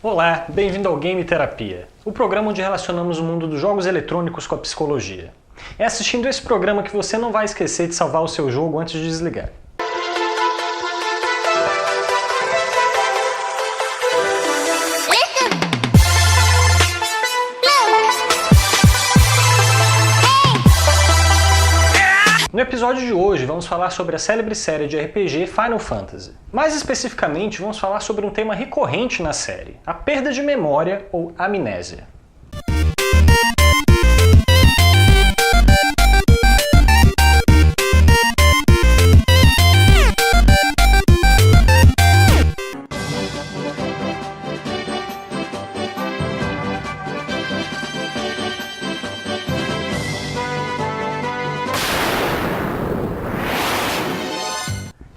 Olá, bem-vindo ao Game Terapia, o programa onde relacionamos o mundo dos jogos eletrônicos com a psicologia. É assistindo esse programa que você não vai esquecer de salvar o seu jogo antes de desligar. No episódio de hoje vamos falar sobre a célebre série de RPG Final Fantasy. Mais especificamente, vamos falar sobre um tema recorrente na série, a perda de memória ou amnésia.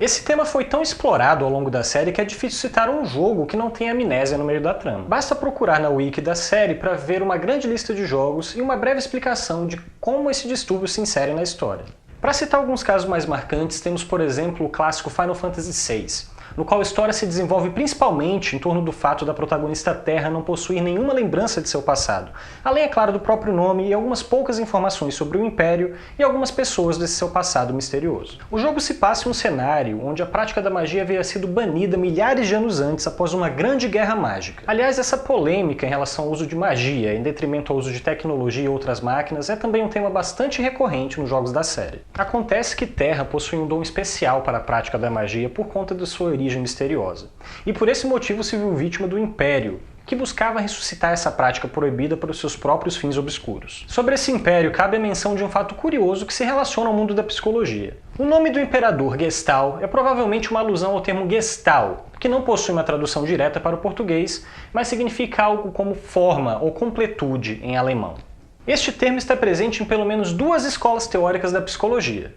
Esse tema foi tão explorado ao longo da série que é difícil citar um jogo que não tem amnésia no meio da trama. Basta procurar na wiki da série para ver uma grande lista de jogos e uma breve explicação de como esse distúrbio se insere na história. Para citar alguns casos mais marcantes, temos por exemplo o clássico Final Fantasy VI, no qual a história se desenvolve principalmente em torno do fato da protagonista Terra não possuir nenhuma lembrança de seu passado, além, é claro, do próprio nome e algumas poucas informações sobre o Império e algumas pessoas desse seu passado misterioso. O jogo se passa em um cenário onde a prática da magia havia sido banida milhares de anos antes após uma grande guerra mágica. Aliás, essa polêmica em relação ao uso de magia em detrimento ao uso de tecnologia e outras máquinas é também um tema bastante recorrente nos jogos da série. Acontece que Terra possui um dom especial para a prática da magia por conta de sua origem misteriosa, e por esse motivo se viu vítima do Império, que buscava ressuscitar essa prática proibida para os seus próprios fins obscuros. Sobre esse Império, cabe a menção de um fato curioso que se relaciona ao mundo da psicologia. O nome do Imperador Gestal é provavelmente uma alusão ao termo Gestal, que não possui uma tradução direta para o português, mas significa algo como forma ou completude em alemão. Este termo está presente em pelo menos duas escolas teóricas da psicologia.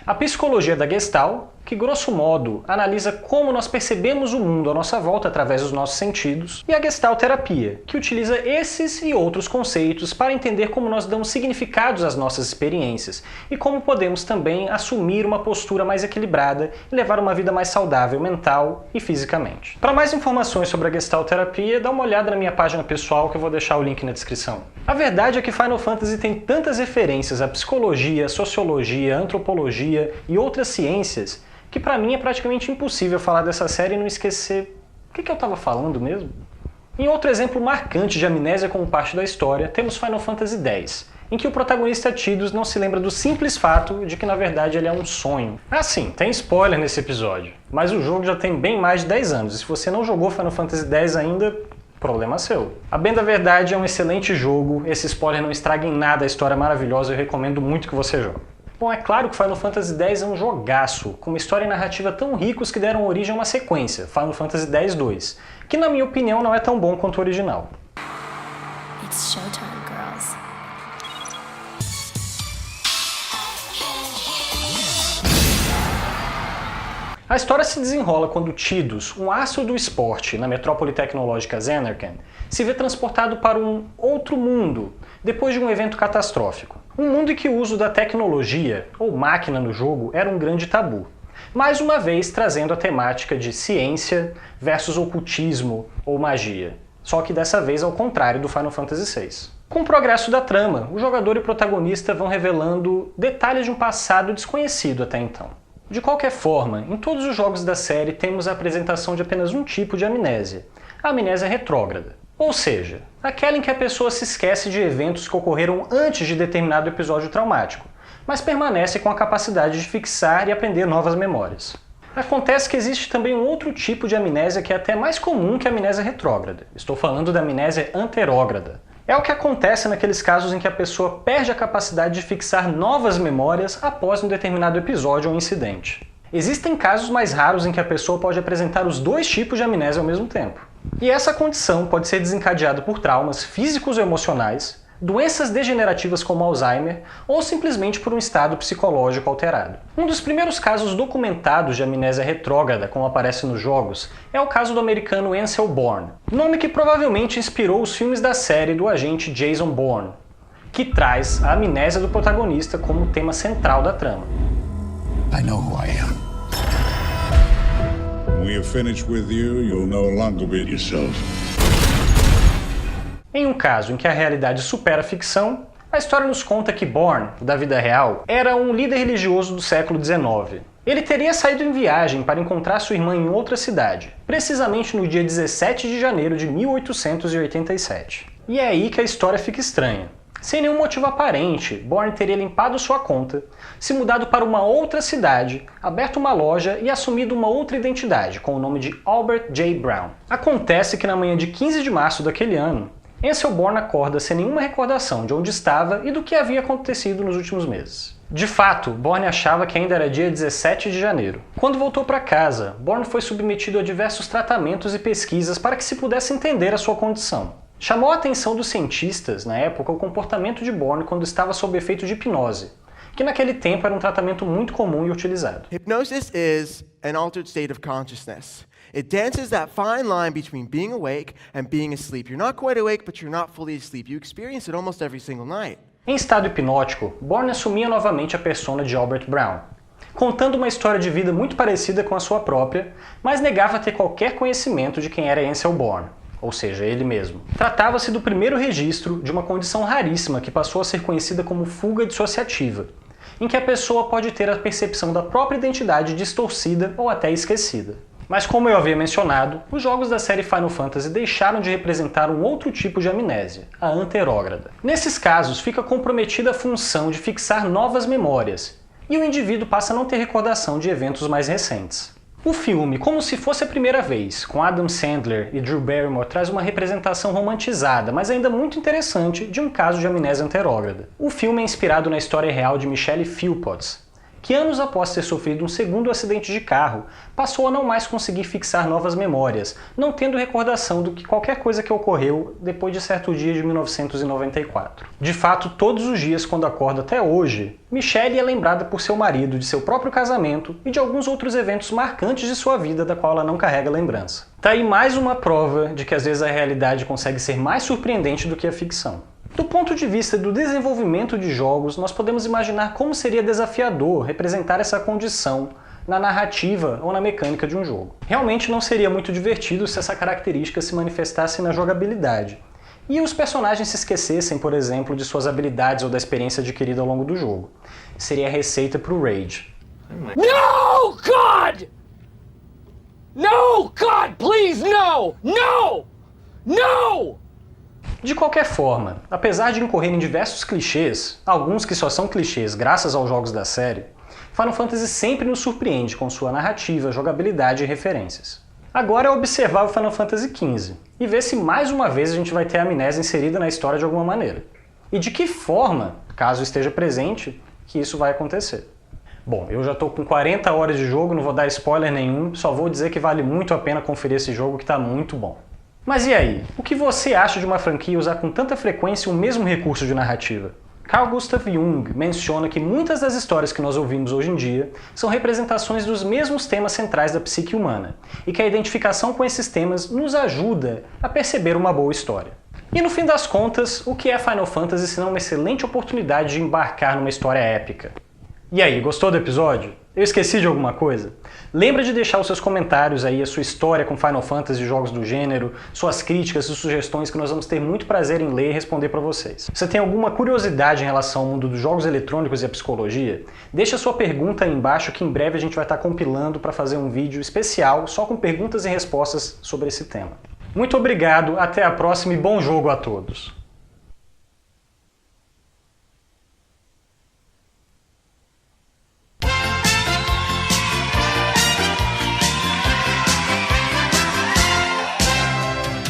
A psicologia da Gestalt, que grosso modo analisa como nós percebemos o mundo à nossa volta através dos nossos sentidos, e a Gestalt terapia, que utiliza esses e outros conceitos para entender como nós damos significados às nossas experiências e como podemos também assumir uma postura mais equilibrada e levar uma vida mais saudável mental e fisicamente. Para mais informações sobre a Gestalt terapia, dá uma olhada na minha página pessoal que eu vou deixar o link na descrição. A verdade é que Final Fantasy tem tantas referências à psicologia, sociologia, antropologia e outras ciências que pra mim é praticamente impossível falar dessa série e não esquecer o que eu tava falando mesmo. Em outro exemplo marcante de amnésia como parte da história, temos Final Fantasy X, em que o protagonista Tidus não se lembra do simples fato de que na verdade ele é um sonho. Ah sim, tem spoiler nesse episódio, mas o jogo já tem bem mais de 10 anos, e se você não jogou Final Fantasy X ainda, problema seu. A bem da verdade é um excelente jogo, esse spoiler não estraga em nada a história maravilhosa e eu recomendo muito que você jogue. Bom, é claro que Final Fantasy X é um jogaço, com uma história e narrativa tão ricos que deram origem a uma sequência, Final Fantasy X-2, que na minha opinião não é tão bom quanto o original. It's showtime, girls. A história se desenrola quando Tidus, um astro do esporte na metrópole tecnológica Zanarkand, se vê transportado para um outro mundo, depois de um evento catastrófico. Um mundo em que o uso da tecnologia, ou máquina no jogo, era um grande tabu. Mais uma vez trazendo a temática de ciência versus ocultismo ou magia. Só que dessa vez ao contrário do Final Fantasy VI. Com o progresso da trama, o jogador e o protagonista vão revelando detalhes de um passado desconhecido até então. De qualquer forma, em todos os jogos da série temos a apresentação de apenas um tipo de amnésia, a amnésia retrógrada. Ou seja, aquela em que a pessoa se esquece de eventos que ocorreram antes de determinado episódio traumático, mas permanece com a capacidade de fixar e aprender novas memórias. Acontece que existe também um outro tipo de amnésia que é até mais comum que a amnésia retrógrada. Estou falando da amnésia anterógrada. É o que acontece naqueles casos em que a pessoa perde a capacidade de fixar novas memórias após um determinado episódio ou incidente. Existem casos mais raros em que a pessoa pode apresentar os dois tipos de amnésia ao mesmo tempo. E essa condição pode ser desencadeada por traumas físicos ou emocionais, doenças degenerativas como Alzheimer ou simplesmente por um estado psicológico alterado. Um dos primeiros casos documentados de amnésia retrógrada, como aparece nos jogos, é o caso do americano Ansel Bourne, nome que provavelmente inspirou os filmes da série do agente Jason Bourne, que traz a amnésia do protagonista como tema central da trama. I know who I am. When we are finished with you, you'll no longer be yourself. Em um caso em que a realidade supera a ficção, a história nos conta que Bourne, da vida real, era um líder religioso do século XIX. Ele teria saído em viagem para encontrar sua irmã em outra cidade, precisamente no dia 17 de janeiro de 1887. E é aí que a história fica estranha. Sem nenhum motivo aparente, Bourne teria limpado sua conta, se mudado para uma outra cidade, aberto uma loja e assumido uma outra identidade, com o nome de Albert J. Brown. Acontece que na manhã de 15 de março daquele ano, Ansel Bourne acorda sem nenhuma recordação de onde estava e do que havia acontecido nos últimos meses. De fato, Bourne achava que ainda era dia 17 de janeiro. Quando voltou para casa, Bourne foi submetido a diversos tratamentos e pesquisas para que se pudesse entender a sua condição. Chamou a atenção dos cientistas, na época, o comportamento de Bourne quando estava sob efeito de hipnose, que naquele tempo era um tratamento muito comum e utilizado. Hypnosis is an altered state of consciousness. It dances that fine line between being awake and being asleep. You're not quite awake, but you're not fully asleep. You experience it almost every single night. Em estado hipnótico, Bourne assumia novamente a persona de Albert Brown, contando uma história de vida muito parecida com a sua própria, mas negava ter qualquer conhecimento de quem era Ansel Bourne, ou seja, ele mesmo. Tratava-se do primeiro registro de uma condição raríssima que passou a ser conhecida como fuga dissociativa, em que a pessoa pode ter a percepção da própria identidade distorcida ou até esquecida. Mas como eu havia mencionado, os jogos da série Final Fantasy deixaram de representar um outro tipo de amnésia, a anterógrada. Nesses casos, fica comprometida a função de fixar novas memórias, e o indivíduo passa a não ter recordação de eventos mais recentes. O filme, Como se fosse a primeira vez, com Adam Sandler e Drew Barrymore, traz uma representação romantizada, mas ainda muito interessante, de um caso de amnésia anterógrada. O filme é inspirado na história real de Michelle Philpotts, que anos após ter sofrido um segundo acidente de carro, passou a não mais conseguir fixar novas memórias, não tendo recordação do que qualquer coisa que ocorreu depois de certo dia de 1994. De fato, todos os dias quando acorda até hoje, Michelle é lembrada por seu marido, de seu próprio casamento e de alguns outros eventos marcantes de sua vida da qual ela não carrega lembrança. Tá aí mais uma prova de que às vezes a realidade consegue ser mais surpreendente do que a ficção. Do ponto de vista do desenvolvimento de jogos, nós podemos imaginar como seria desafiador representar essa condição na narrativa ou na mecânica de um jogo. Realmente não seria muito divertido se essa característica se manifestasse na jogabilidade, e os personagens se esquecessem, por exemplo, de suas habilidades ou da experiência adquirida ao longo do jogo. Seria a receita para o Rage. No, God! No, God, please, no! No! No! De qualquer forma, apesar de incorrer em diversos clichês, alguns que só são clichês graças aos jogos da série, Final Fantasy sempre nos surpreende com sua narrativa, jogabilidade e referências. Agora é observar o Final Fantasy XV e ver se mais uma vez a gente vai ter a amnésia inserida na história de alguma maneira. E de que forma, caso esteja presente, que isso vai acontecer. Bom, eu já estou com 40 horas de jogo, não vou dar spoiler nenhum, só vou dizer que vale muito a pena conferir esse jogo que está muito bom. Mas e aí? O que você acha de uma franquia usar com tanta frequência o mesmo recurso de narrativa? Carl Gustav Jung menciona que muitas das histórias que nós ouvimos hoje em dia são representações dos mesmos temas centrais da psique humana, e que a identificação com esses temas nos ajuda a perceber uma boa história. E no fim das contas, o que é Final Fantasy senão uma excelente oportunidade de embarcar numa história épica? E aí, gostou do episódio? Eu esqueci de alguma coisa? Lembra de deixar os seus comentários aí, a sua história com Final Fantasy e jogos do gênero, suas críticas e sugestões que nós vamos ter muito prazer em ler e responder para vocês. Você tem alguma curiosidade em relação ao mundo dos jogos eletrônicos e a psicologia? Deixa sua pergunta aí embaixo que em breve a gente vai estar compilando para fazer um vídeo especial só com perguntas e respostas sobre esse tema. Muito obrigado, até a próxima e bom jogo a todos!